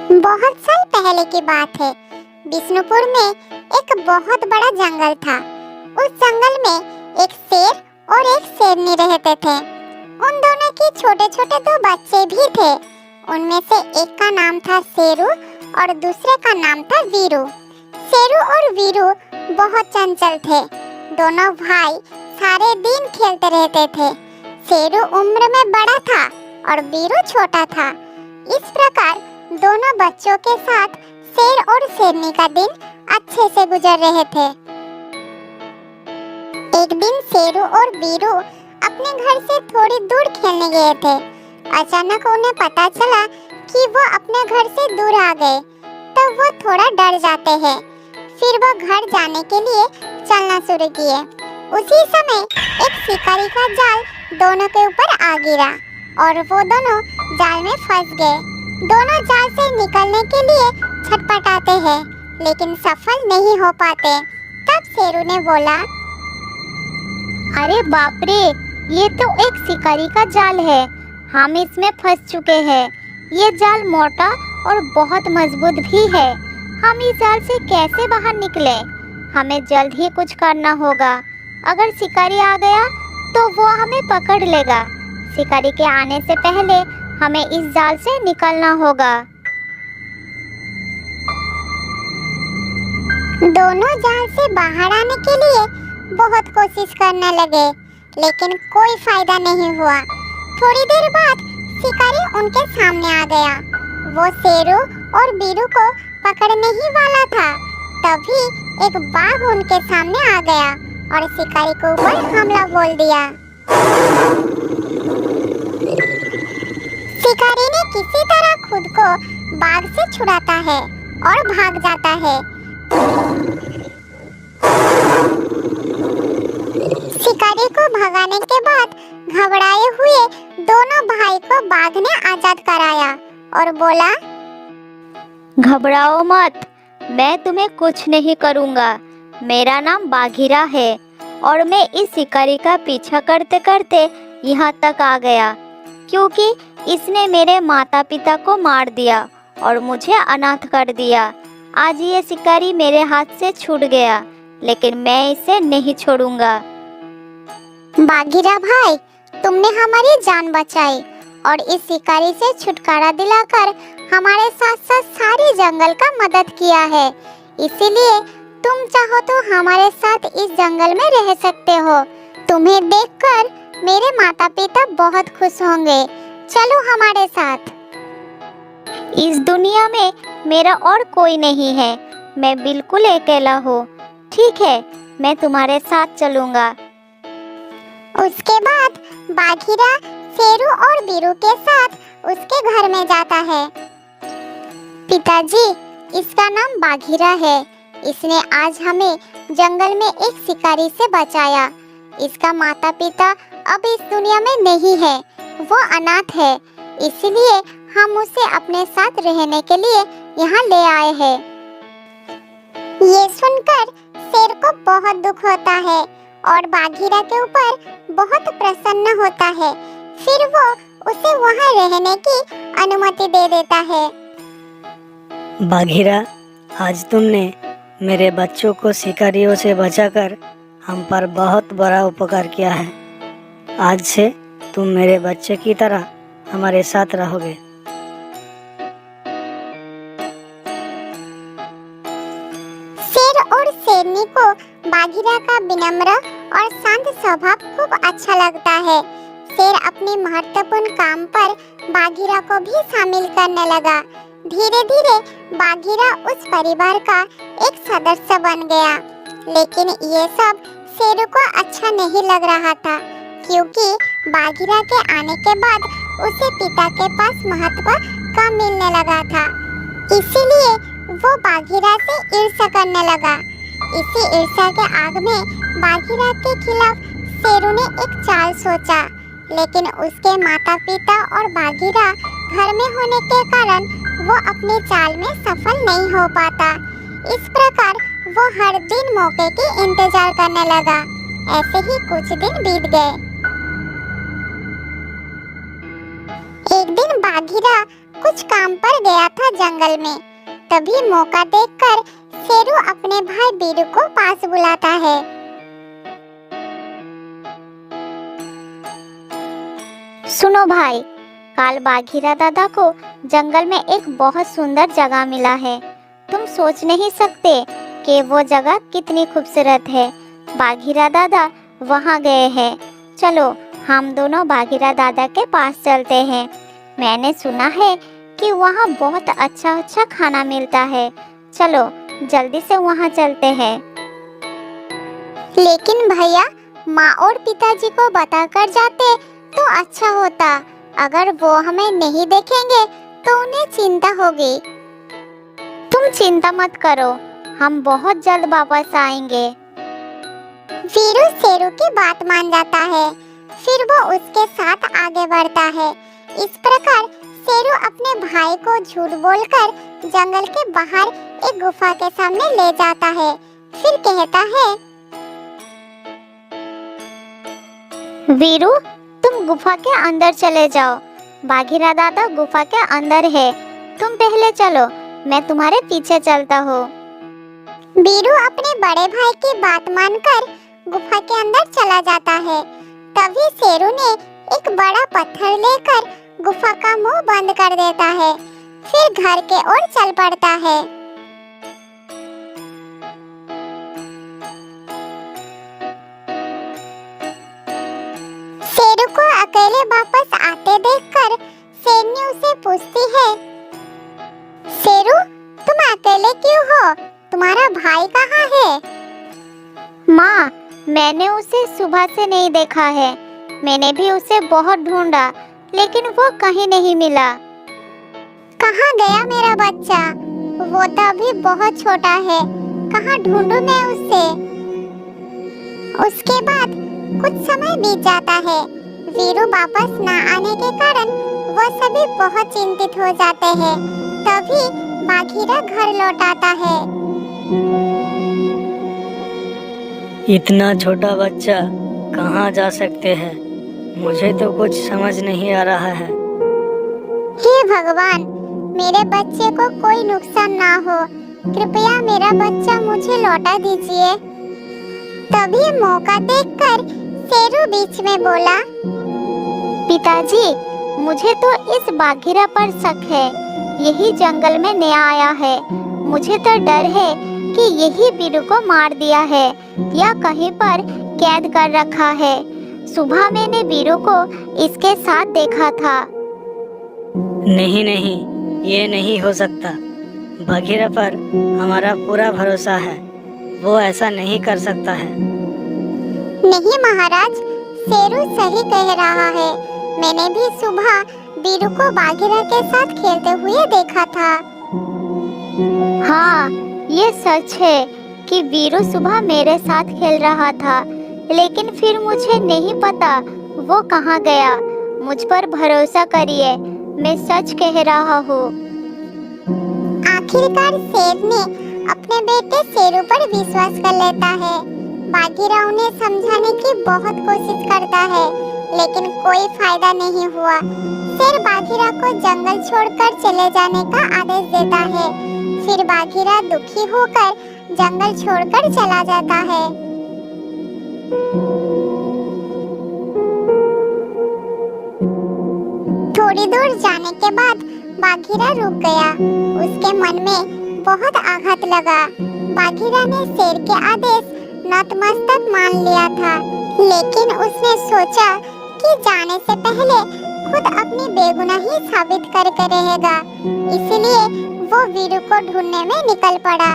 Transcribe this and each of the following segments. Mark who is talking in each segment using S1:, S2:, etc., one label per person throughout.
S1: बहुत साल पहले की बात है। बिष्णुपुर में एक बहुत बड़ा जंगल था। उस जंगल में एक शेर और एक शेरनी रहते थे। उन दोनों के छोटे छोटे दो बच्चे भी थे। उनमें से एक का नाम था शेरू और दूसरे का नाम था वीरू। शेरू और वीरू बहुत चंचल थे। दोनों भाई सारे दिन खेलते रहते थे। शेरू उम्र में बड़ा था और वीरू छोटा था। इस प्रकार दोनों बच्चों के साथ शेर और शेरनी का दिन अच्छे से गुजर रहे थे। एक दिन शेरू और वीरू अपने घर से थोड़ी दूर खेलने गए थे। अचानक उन्हें पता चला कि वो अपने घर से दूर आ गए। तब वो थोड़ा डर जाते हैं। फिर वो घर जाने के लिए चलना शुरू किए। उसी समय एक शिकारी का जाल दोनों के ऊपर आ गिरा और वो दोनों जाल में फंस गए। दोनों जाल से निकलने के लिए छटपटाते हैं लेकिन सफल नहीं हो पाते। तब शेरू ने बोला,
S2: अरे बाप रे, ये तो एक शिकारी का जाल है। हम इसमें फंस चुके हैं। ये जाल मोटा और बहुत मजबूत भी है। हम इस जाल से कैसे बाहर निकले? हमें जल्द ही कुछ करना होगा। अगर शिकारी आ गया तो वो हमें पकड़ लेगा। शिकारी के आने से पहले हमें इस जाल से निकलना होगा।
S1: दोनों जाल से बाहर आने के लिए बहुत कोशिश करने लगे लेकिन कोई फायदा नहीं हुआ। थोड़ी देर बाद शिकारी उनके सामने आ गया। वो शेरू और वीरू को पकड़ने ही वाला था। तभी एक बाघ उनके सामने आ गया और शिकारी के ऊपर हमला बोल दिया। शिकारी ने किसी तरह खुद को बाघ से छुड़ाता है और भाग जाता है। शिकारी को भगाने के बाद घबराए हुए दोनों भाई को बाघ ने आजाद कराया और बोला,
S2: घबराओ मत, मैं तुम्हें कुछ नहीं करूँगा। मेरा नाम बाघीरा है और मैं इस शिकारी का पीछा करते करते यहाँ तक आ गया क्योंकि इसने मेरे माता पिता को मार दिया और मुझे अनाथ कर दिया। आज ये शिकारी मेरे हाथ से छूट गया लेकिन मैं इसे नहीं छोड़ूंगा।
S1: बाघीरा भाई, तुमने हमारी जान बचाई और इस शिकारी से छुटकारा दिलाकर हमारे साथ साथ सारी जंगल का मदद किया है। इसीलिए तुम चाहो तो हमारे साथ इस जंगल में रह सकते हो। तुम्हें देखकर मेरे माता पिता बहुत खुश होंगे। चलो हमारे साथ।
S2: इस दुनिया में मेरा और कोई नहीं है। मैं बिल्कुल अकेला हूँ। ठीक है, मैं तुम्हारे साथ चलूँगा।
S1: उसके बाद बाघीरा शेरू और वीरू के साथ उसके घर में जाता है। पिताजी, इसका नाम बाघीरा है। इसने आज हमें जंगल में एक शिकारी से बचाया। इसका माता पिता अब इस दुनिया में नहीं है, वो अनाथ है। इसलिए हम उसे अपने साथ रहने के लिए यहाँ ले आए हैं। ये सुनकर शेर को बहुत दुख होता है और बाघीरा के ऊपर बहुत प्रसन्न होता है। फिर वो उसे वहाँ रहने की अनुमति दे देता है।
S3: बाघीरा, आज तुमने मेरे बच्चों को शिकारियों से बचाकर हम पर बहुत बड़ा उपकार किया है। आज से तुम मेरे बच्चे की तरह हमारे साथ रहोगे।
S1: शेर और शेरनी को बाघीरा का विनम्र और शांत स्वभाव खूब अच्छा लगता है। शेर अपने महत्वपूर्ण काम पर बाघीरा को भी शामिल करने लगा। धीरे धीरे बाघीरा उस परिवार का एक सदस्य बन गया। लेकिन ये सब शेरू को अच्छा नहीं लग रहा था क्योंकि बाघीरा के आने के बाद उसे पिता के पास महत्व कम मिलने लगा था। इसीलिए वो बाघीरा से ईर्ष्या करने लगा। इसी ईर्ष्या के आग में बाघीरा के खिलाफ शेरू ने एक चाल सोचा। लेकिन उसके माता पिता और बाघीरा घर में होने के कारण वो अपनी चाल में सफल नहीं हो पाता। इस प्रकार वो हर दिन मौके की इंतजार करने लगा। ऐसे ही कुछ दिन बीत गए। एक दिन बाघीरा कुछ काम पर गया था जंगल में। तभी मौका देखकर शेरू अपने भाई वीरू को पास बुलाता है।
S2: सुनो भाई, कल बाघीरा दादा को जंगल में एक बहुत सुंदर जगह मिला है। तुम सोच नहीं सकते कि वो जगह कितनी खूबसूरत है। बाघीरा दादा वहाँ गए हैं। चलो हम दोनों बाघीरा दादा के पास चलते हैं। मैंने सुना है कि वहाँ बहुत अच्छा खाना मिलता है। चलो जल्दी से वहाँ चलते हैं।
S1: लेकिन भैया, माँ और पिताजी को बताकर जाते तो अच्छा होता। अगर वो हमें नहीं देखेंगे तो उन्हें चिंता होगी।
S2: तुम चिंता मत करो, हम बहुत जल्द वापस आएंगे।
S1: वीरू शेरू की बात मान जाता है। फिर वो उसके साथ आगे बढ़ता है। इस प्रकार शेरू अपने भाई को झूठ बोलकर जंगल के बाहर एक गुफा के सामने ले जाता है। फिर कहता है,
S2: वीरू, तुम गुफा के अंदर चले जाओ। बाघीरा दादा गुफा के अंदर है। तुम पहले चलो, मैं तुम्हारे पीछे चलता हूँ।
S1: वीरू अपने बड़े भाई की बात मानकर गुफा के अंदर चला जाता है। तभी शेरू ने एक बड़ा पत्थर लेकर गुफा का मुंह बंद कर देता है। फिर घर के ओर चल पड़ता है। शेरू को अकेले वापस आते देखकर शेरनी उसे पूछती है, शेरू, तुम अकेले क्यों हो? तुम्हारा भाई कहाँ है?
S2: माँ, मैंने उसे सुबह से नहीं देखा है। मैंने भी उसे बहुत ढूंढा, लेकिन वो कहीं नहीं मिला।
S1: कहाँ गया मेरा बच्चा? वो तो अभी बहुत छोटा है। कहाँ ढूंढूं मैं उसे? उसके बाद कुछ समय बीत जाता है। वीरू वापस न आने के कारण वो सभी बहुत चिंतित हो जाते हैं। तभी बाघीरा घर लौट आता है।
S3: इतना छोटा बच्चा कहाँ जा सकते हैं? मुझे तो कुछ समझ नहीं आ रहा है।
S1: हे भगवान, मेरे बच्चे को कोई नुकसान ना हो। कृपया मेरा बच्चा मुझे लौटा दीजिए। तभी मौका देखकर शेरू बीच में बोला,
S2: पिताजी, मुझे तो इस बाघीरा पर शक है। यही जंगल में नया आया है। मुझे तो डर है कि यही वीरू को मार दिया है या कहीं पर कैद कर रखा है। सुबह मैंने वीरू को इसके साथ देखा था।
S3: नहीं नहीं, ये नहीं हो सकता। बाघीरा पर हमारा पूरा भरोसा है। वो ऐसा नहीं कर सकता है।
S1: नहीं महाराज, शेरू सही कह रहा है। मैंने भी सुबह वीरू को बाघीरा के साथ खेलते हुए देखा था।
S2: हाँ, ये सच है कि वीरू सुबह मेरे साथ खेल रहा था, लेकिन फिर मुझे नहीं पता वो कहाँ गया। मुझ पर भरोसा करिए, मैं सच कह रहा हूँ।
S1: आखिरकार शेर ने अपने बेटे शेरू पर विश्वास कर लेता है। बाघीरा उन्हें समझाने की बहुत कोशिश करता है, लेकिन कोई फायदा नहीं हुआ। शेर बाघीरा को जंगल छोड़कर चले जाने का आदेश देता है। फिर बाघीरा दुखी होकर जंगल छोड़कर चला जाता है। थोड़ी दूर जाने के बाद बाघीरा रुक गया। उसके मन में बहुत आघात लगा। बाघीरा ने शेर के आदेश नतमस्तक मान लिया था, लेकिन उसने सोचा कि जाने से पहले खुद अपनी बेगुनाही साबित करके रहेगा। इसलिए वो वीरू को ढूंढने में निकल पड़ा।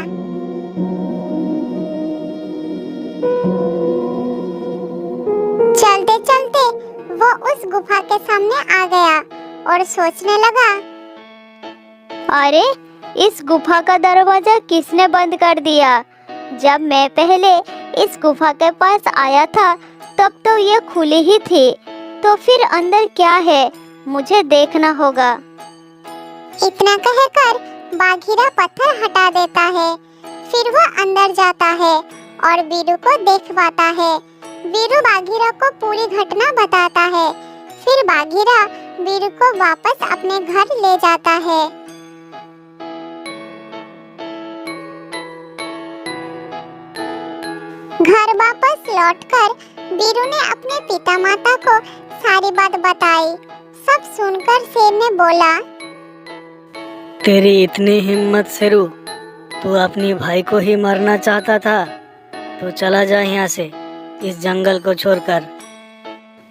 S1: चलते चलते वो उस गुफा के सामने आ गया और सोचने लगा,
S2: अरे, इस गुफा का दरवाजा किसने बंद कर दिया? जब मैं पहले इस गुफा के पास आया था तब तो ये खुली ही थी। तो फिर अंदर क्या है? मुझे देखना होगा।
S1: इतना कहकर बाघीरा पत्थर हटा देता है। फिर वह अंदर जाता है और वीरू को देख पाता है। वीरू बाघीरा को पूरी घटना बताता है। फिर बाघीरा वीरू को वापस अपने घर ले जाता है। घर वापस लौटकर वीरू ने अपने पिता माता को सारी बात बताई। सब सुनकर शेर ने बोला,
S3: तेरी इतनी हिम्मत शेरू, तू अपनी भाई को ही मारना चाहता था? तो चला जा यहाँ से, इस जंगल को छोड़कर।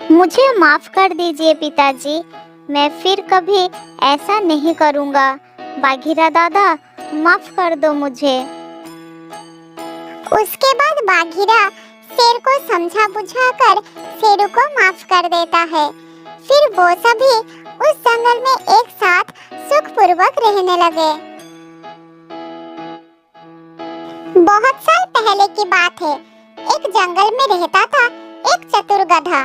S2: मुझे माफ कर दीजिए पिताजी, मैं फिर कभी ऐसा नहीं करूँगा। बाघीरा दादा, माफ कर दो मुझे।
S1: उसके बाद बाघीरा शेर को समझा बुझाकर शेरू को माफ कर देता है। फिर वो सभी उस जंगल में एक साथ सुखपूर्वक रहने लगे। बहुत साल पहले की बात है। एक जंगल में रहता था एक चतुर गधा।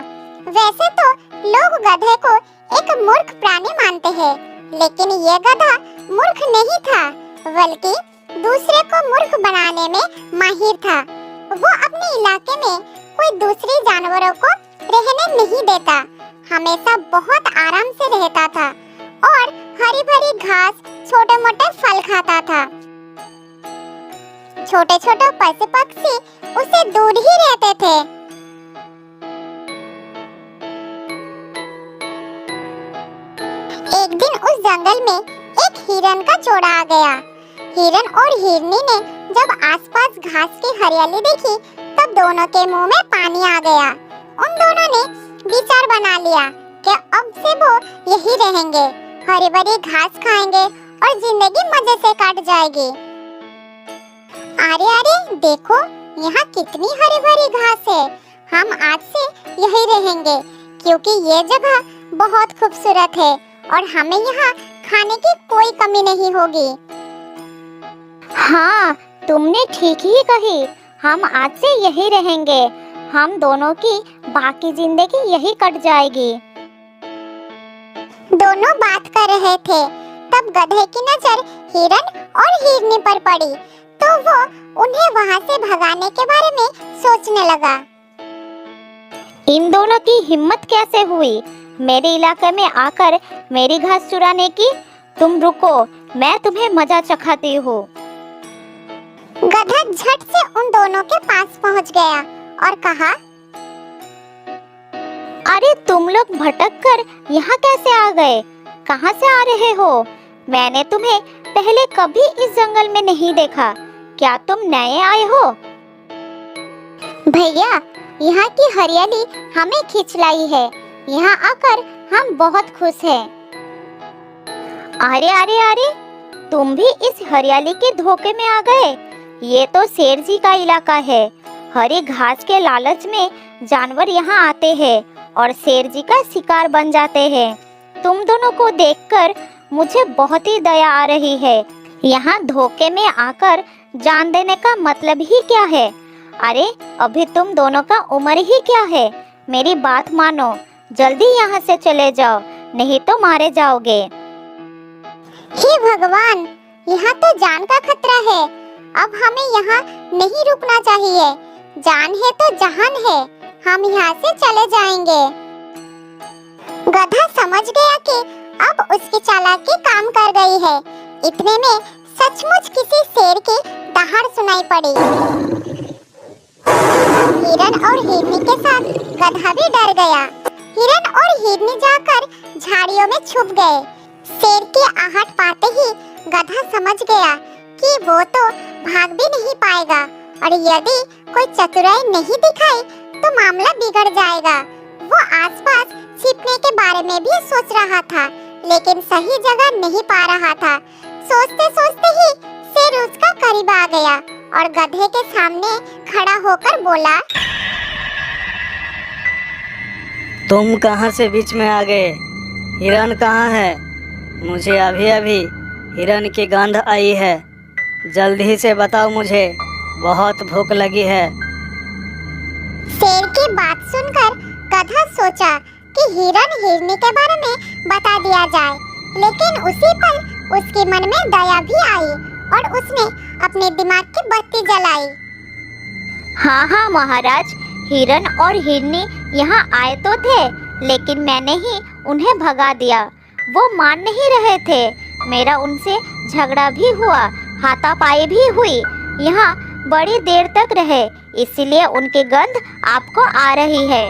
S1: वैसे तो लोग गधे को एक मूर्ख प्राणी मानते हैं, लेकिन ये गधा मूर्ख नहीं था, बल्कि दूसरे को मूर्ख बनाने में माहिर था। वो अपने इलाके में कोई दूसरे जानवरों को रहने नहीं देता, हमेशा बहुत आराम से रहता था और हरी भरी घास, छोटे मोटे फल खाता था। छोटे छोटे पशु पक्षी उसे दूर ही रहते थे। एक दिन उस जंगल में एक हिरन का जोड़ा आ गया। हिरन और हिरनी ने जब आसपास घास की हरियाली देखी, तब दोनों के मुंह में पानी आ गया। उन दोनों ने विचार बना लिया कि अब से वो यही रहेंगे, हरी भरी घास खाएंगे और जिंदगी मजे से कट जाएगी। अरे अरे देखो, यहाँ कितनी हरी भरी घास है। हम आज से यही रहेंगे, क्योंकि ये जगह बहुत खूबसूरत है और हमें यहाँ खाने की कोई कमी नहीं होगी।
S2: हाँ, तुमने ठीक ही कही, हम आज से यही रहेंगे। हम दोनों की बाकी जिंदगी यही कट जाएगी।
S1: दोनों बात कर रहे थे, तब गधे की नजर हिरन और हिरनी पर पड़ी, तो वो उन्हें वहाँ से भगाने के बारे में सोचने लगा।
S2: इन दोनों की हिम्मत कैसे हुई मेरे इलाके में आकर मेरी घास चुराने की? तुम रुको, मैं तुम्हें मजा चखाती हूँ।
S1: गधा झट से उन दोनों के पास पहुंच गया और कहा,
S2: अरे तुम लोग भटक कर यहाँ कैसे आ गए? कहाँ से आ रहे हो? मैंने तुम्हें पहले कभी इस जंगल में नहीं देखा। क्या तुम नए आए हो?
S1: भैया, यहाँ की हरियाली हमें खींच लाई है। यहाँ आकर हम बहुत खुश हैं।
S2: अरे अरे अरे, तुम भी इस हरियाली के धोखे में आ गए। ये तो शेर जी का इलाका है। हरी घास के लालच में जानवर यहाँ आते हैं और शेर जी का शिकार बन जाते हैं। तुम दोनों को देखकर मुझे बहुत ही दया आ रही है। यहाँ धोखे में आकर जान देने का मतलब ही क्या है? अरे अभी तुम दोनों का उम्र ही क्या है? मेरी बात मानो, जल्दी यहाँ से चले जाओ, नहीं तो मारे जाओगे।
S1: हे भगवान, यहाँ तो जान का खतरा है। अब हमें यहाँ नहीं रुकना चाहिए। जान है तो जहान है, हम यहाँ से चले जाएंगे। गधा समझ गया कि अब उसकी चालाकी काम कर गई है। इतने में सचमुच किसी शेर की दहाड़ सुनाई पड़ी। हिरन और हिरनी के साथ गधा भी डर गया। हिरन और हिरनी जाकर झाड़ियों में छुप गए। शेर की आहट पाते ही गधा समझ गया कि वो तो भाग भी नहीं पाएगा और यदि कोई चतुराई नहीं दिखाई तो मामला बिगड़ जाएगा। वो आसपास छिपने के बारे में भी सोच रहा था, लेकिन सही जगह नहीं पा रहा था। सोचते सोचते ही शेर उसका करीब आ गया और गधे के सामने खड़ा होकर बोला,
S3: तुम कहाँ से बीच में आ गए? हिरन कहाँ है? मुझे अभी अभी हिरन की गंध आई है। जल्दी से बताओ, मुझे बहुत भूख लगी है।
S1: शेर की बात सुनकर गधा सोचा कि हिरन हिरनी के बारे में बता दिया जाए, लेकिन उसी पल उसके मन में दया भी आई और उसने अपने दिमाग की बत्ती जलाई।
S2: हाँ हाँ महाराज, हिरन और हिरनी यहाँ आए तो थे, लेकिन मैंने ही उन्हें भगा दिया। वो मान नहीं रहे थे। मेरा उनसे झगड़ा भी हुआ, हाथापाई भी हुई। यहाँ बड़ी देर तक रहे, इसीलिए उनकी गंध आपको आ रही है।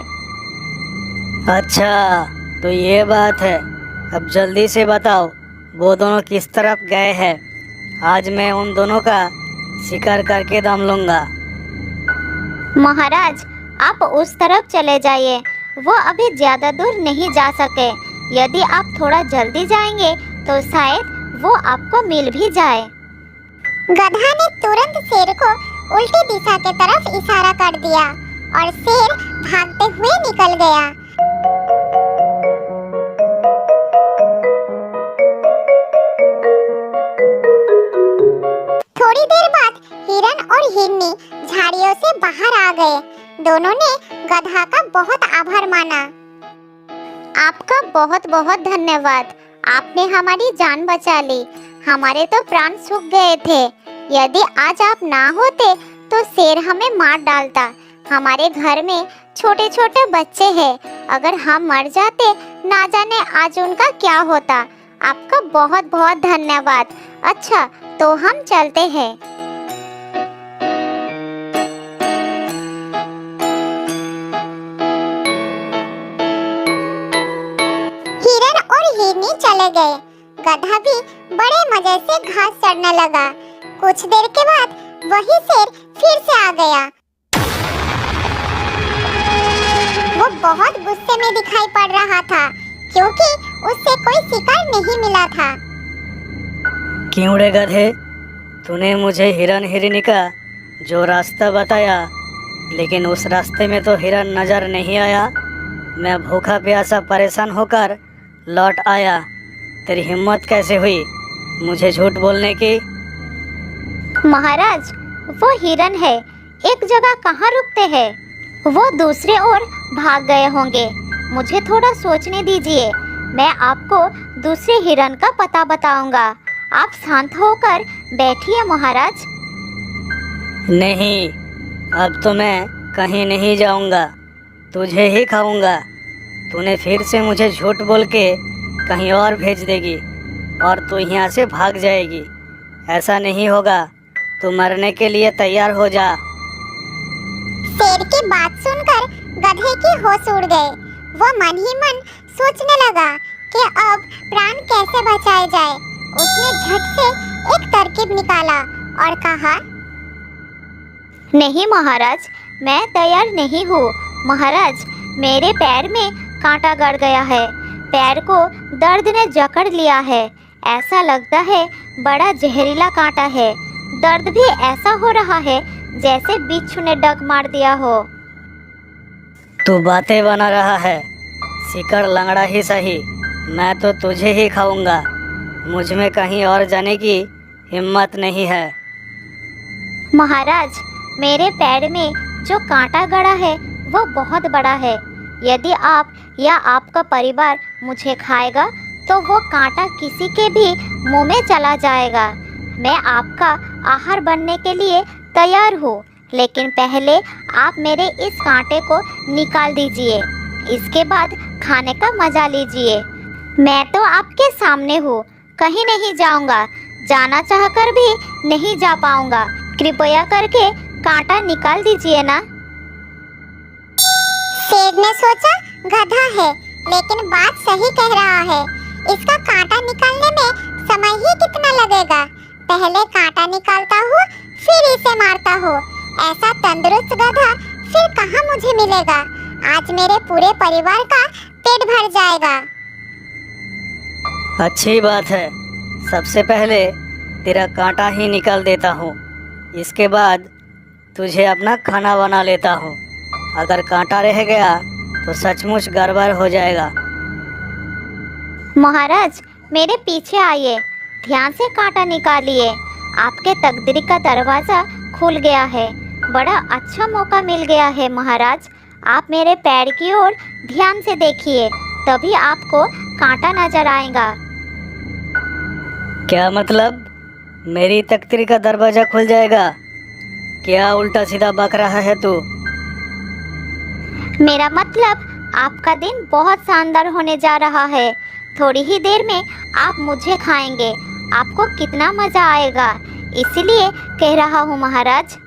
S3: अच्छा, तो ये बात है। अब जल्दी से बताओ, वो दोनों किस तरफ गए हैं? आज मैं उन दोनों का शिकार करके दम लूंगा।
S2: महाराज, आप उस तरफ चले जाइए, वो अभी ज्यादा दूर नहीं जा सके। यदि आप थोड़ा जल्दी जाएंगे तो शायद वो आपको मिल भी जाए।
S1: गधा ने तुरंत शेर को उल्टी दिशा के तरफ इशारा कर दिया और शेर भागते हुए निकल गया। थोड़ी देर बाद हिरन और हिरनी झाड़ियों से बाहर आ गए। दोनों ने गधा का बहुत आभार माना।
S2: आपका बहुत बहुत धन्यवाद। आपने हमारी जान बचा ली। हमारे तो प्राण सूख गए थे। यदि आज आप ना होते तो शेर हमें मार डालता। हमारे घर में छोटे छोटे बच्चे हैं। अगर हम मर जाते, ना जाने आज उनका क्या होता। आपका बहुत बहुत धन्यवाद। अच्छा, तो हम चलते हैं।
S1: हिरन और हिरनी चले गए। गधा भी बड़े मजे से घास चढ़ने लगा। कुछ देर के बाद वही शेर फिर से आ गया। वो बहुत गुस्से में दिखाई पड़ रहा था क्योंकि उससे कोई शिकार नहीं मिला था।
S3: क्यों रे गधे, तूने मुझे हिरन हिरनी का जो रास्ता बताया, लेकिन उस रास्ते में तो हिरन नजर नहीं आया। मैं भूखा प्यासा परेशान होकर लौट आया। तेरी हिम्मत कैसे हुई मुझे झूठ बोलने की?
S2: महाराज, वो हिरन है। एक जगह कहाँ रुकते हैं? वो दूसरे ओर भाग गए होंगे। मुझे थोड़ा सोचने दीजिए। मैं आपको दूसरे हिरन का पता बताऊंगा। आप शांत होकर बैठिए महाराज।
S3: नहीं, अब तो मैं कहीं नहीं जाऊंगा, तुझे ही खाऊंगा। तूने फिर से मुझे झूठ बोल के कहीं और भेज देगी और तू यहाँ से भाग जाएगी। ऐसा नहीं होगा, तू मरने के लिए तैयार हो जा।
S1: शेर की बात सुनकर गधे की होश उड़ गए। वो मन ही मन सोचने लगा कि अब प्राण कैसे बचाए जाए। उसने झट से एक तरकीब निकाला और कहा,
S2: नहीं महाराज, मैं तैयार नहीं हूँ। महाराज, मेरे पैर में कांटा गड़ गया है। पैर को दर्द ने जकड़ लिया है। ऐसा लगता है बड़ा जहरीला कांटा है। दर्द भी ऐसा हो रहा है जैसे बिच्छू ने डग मार दिया हो।
S3: तू बातें बना रहा है। शिकार लंगड़ा ही सही, मैं तो तुझे ही खाऊंगा। मुझ में कहीं और जाने की हिम्मत नहीं है।
S2: महाराज, मेरे पैर में जो कांटा गड़ा है वो बहुत बड़ा है। यदि आप या आपका परिवार मुझे खाएगा तो वो कांटा किसी के भी मुंह में चला जाएगा। मैं आपका आहार बनने के लिए तैयार हूँ, लेकिन पहले आप मेरे इस कांटे को निकाल दीजिए। इसके बाद खाने का मजा लीजिए। मैं तो आपके सामने हूँ, कहीं नहीं जाऊँगा। जाना चाहकर भी नहीं जा पाऊँगा। कृपया करके कांटा निकाल दीजिए ना।
S1: शेर ने सोचा गधा है, लेकिन बात सही कह रहा है। इसका कांटा निकालने में समय ही कितना लगेगा। पहले कांटा निकालता हूँ, फिर इसे मारता हूँ। ऐसा तंदुरुस्त गधा फिर कहाँ मुझे मिलेगा। आज मेरे पूरे परिवार का पेट भर जाएगा।
S3: अच्छी बात है, सबसे पहले तेरा कांटा ही निकाल देता हूँ। इसके बाद तुझे अपना खाना बना लेता हूँ। अगर कांटा रह गया तो सचमुच गड़बड़ हो जाएगा।
S2: महाराज, मेरे पीछे आइए। ध्यान से कांटा निकालिए। आपके तकदीर का दरवाज़ा खुल गया है। बड़ा अच्छा मौका मिल गया है महाराज। आप मेरे पैर की ओर ध्यान से देखिए, तभी आपको कांटा नजर आएगा।
S3: क्या मतलब? मेरी तकदीर का दरवाजा खुल जाएगा? क्या उल्टा सीधा बक रहा है तू?
S2: मेरा मतलब आपका दिन बहुत शानदार होने जा रहा है। थोड़ी ही देर में आप मुझे खाएंगे। आपको कितना मजा आएगा, इसीलिए कह रहा हूँ महाराज।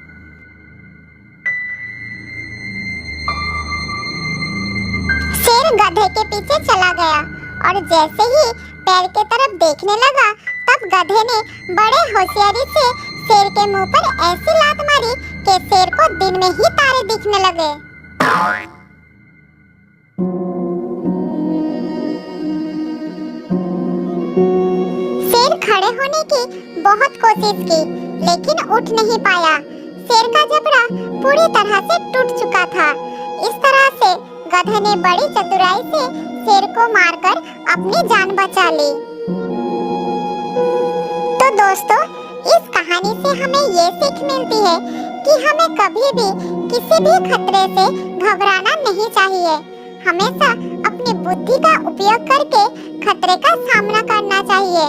S1: शेर गधे के पीछे चला गया और जैसे ही पैर के तरफ देखने लगा, तब गधे ने बड़े होशियारी से शेर के मुंह पर ऐसी लात मारी कि शेर को दिन में ही तारे दिखने लगे। शेर खड़े होने की बहुत कोशिश की, लेकिन उठ नहीं पाया। शेर का जबड़ा पूरी तरह से टूट चुका था। इस तरह से गधे ने बड़ी चतुराई से शेर को मारकर अपनी जान बचा ली। तो दोस्तों, इस कहानी से हमें ये सीख मिलती है कि हमें कभी भी किसी भी खतरे से घबराना नहीं चाहिए। हमेशा अपनी बुद्धि का उपयोग करके खतरे का सामना करना चाहिए।